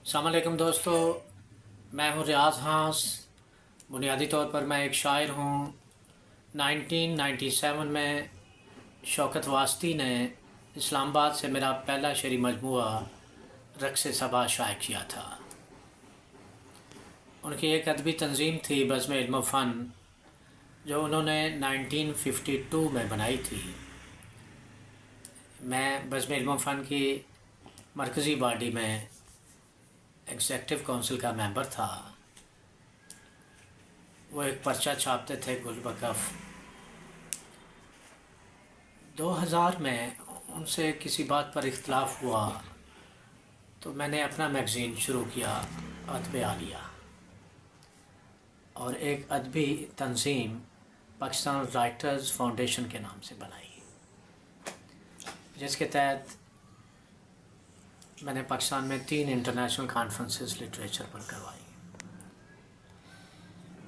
अस्सलाम वालेकुम दोस्तों, मैं हूँ रियाज हांस। बुनियादी तौर पर मैं एक शायर हूँ। 1997 में शौकत वास्ती ने इस्लामाबाद से मेरा पहला शेरी मजमूआ रक़्स सबा शाये किया था। उनकी एक अदबी तंजीम थी बज़्म इल्म फ़न, जो उन्होंने 1952 में बनाई थी। मैं बज़्म इल्म फ़न की मरकज़ी बॉडी में एग्ज़ेक्टिव काउंसिल का मेंबर था। वो एक पर्चा छापते थे गुलबकफ़। 2000 में उनसे किसी बात पर इख्तलाफ हुआ तो मैंने अपना मैगज़ीन शुरू किया, अदब आलिया, और एक अदबी तंजीम पाकिस्तान राइटर्स फाउंडेशन के नाम से बनाई, जिसके तहत मैंने पाकिस्तान में 3 इंटरनेशनल कॉन्फ्रेंसेस लिटरेचर पर करवाई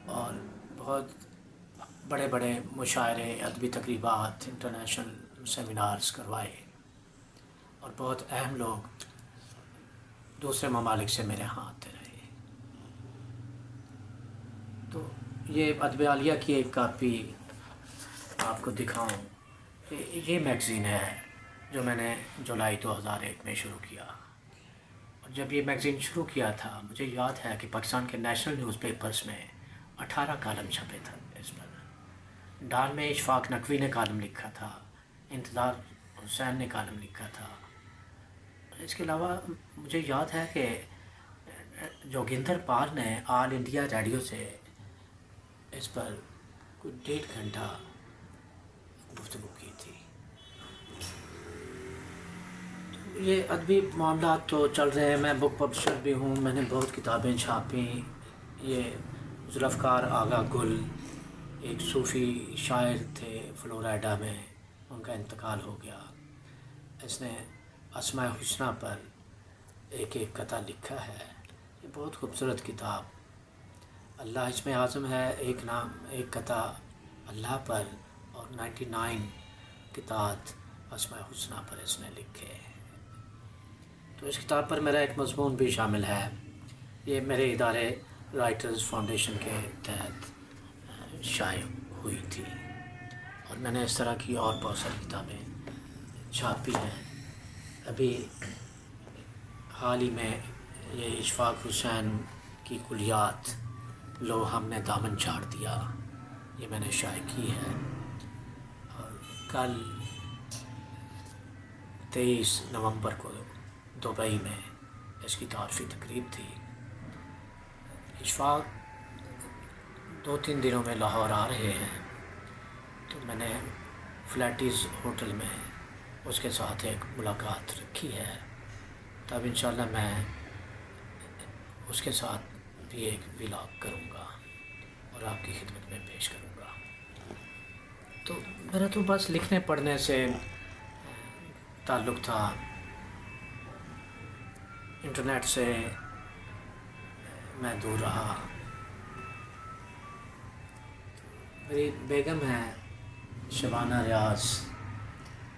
और बहुत बड़े बड़े मुशायरे, अदबी तकरीबात, इंटरनेशनल सेमिनार्स करवाए और बहुत अहम लोग दूसरे ममालिक से मेरे यहाँ आते रहे। तो ये अदब आलिया की एक कापी आपको दिखाऊं। ये मैगज़ीन है जो मैंने जुलाई 2001 में शुरू किया। और जब ये मैगज़ीन शुरू किया था, मुझे याद है कि पाकिस्तान के नेशनल न्यूज़पेपर्स में 18 कॉलम छपे थे इस पर। डाल में इशफाक नकवी ने कॉलम लिखा था, इंतज़ार हुसैन ने कॉलम लिखा था। इसके अलावा मुझे याद है कि जोगिंदर पाल ने ऑल इंडिया रेडियो से इस पर कुछ 1.5 घंटा गुफ्तगू की थी। तो ये अदबी मामला तो चल रहे हैं। मैं बुक पब्लिशर भी हूँ, मैंने बहुत किताबें छापी। ये ज़ुल्फ़कार आगा गुल एक सूफ़ी शायर थे फ़्लोरिडा में, उनका इंतकाल हो गया। इसने अस्माए हुस्ना पर एक कता लिखा है। ये बहुत खूबसूरत किताब। अल्लाह इसमें आज़म है, एक नाम एक कता अल्लाह पर, और 99 किताब अस्माए हुस्ना पर इसने लिखे हैं। तो इस किताब पर मेरा एक मज़मून भी शामिल है। ये मेरे इदारे राइटर्स फाउंडेशन के तहत शाये हुई थी और मैंने इस तरह की और बहुत सारी किताबें छापी हैं। अभी हाल ही में ये इशफाक हुसैन की कुलियात लो हमने दामन झाड़ दिया, ये मैंने शाये की है। और कल 23 नवंबर को दुबई में इसकी तारीफ़ी तकरीब थी। इशफाक 2-3 दिनों में लाहौर आ रहे हैं, तो मैंने फ्लैटीज़ होटल में उसके साथ एक मुलाकात रखी है। तब इंशाल्लाह मैं उसके साथ भी एक व्लॉग करूँगा और आपकी खिदमत में पेश करूँगा। तो मेरा तो बस लिखने पढ़ने से ताल्लुक़ था। इंटरनेट से मैं दूर रहा। मेरी बेगम है शबाना रियाज,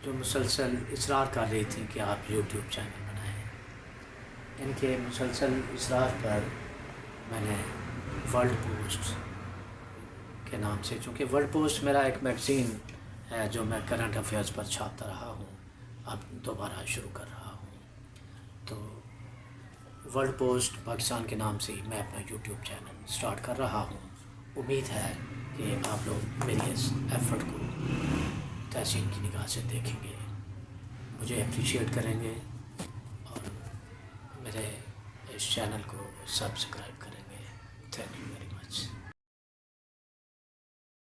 जो मुसलसल इसरार कर रही थी कि आप यूट्यूब चैनल बनाएं। इनके मुसलसल इसरार पर मैंने वर्ल्ड पोस्ट के नाम से, चूँकि वर्ल्ड पोस्ट मेरा एक मैगज़ीन है जो मैं करंट अफेयर्स पर छापता रहा हूँ, अब दोबारा शुरू कर रहा हूँ। तो वर्ल्ड पोस्ट पाकिस्तान के नाम से मैं अपना यूट्यूब चैनल स्टार्ट कर रहा हूँ। उम्मीद है कि आप लोग मेरी इस एफ़र्ट को तहसीन की निगाह से देखेंगे, मुझे अप्रिशिएट करेंगे और मेरे इस चैनल को सब्सक्राइब करेंगे। Thank you very much.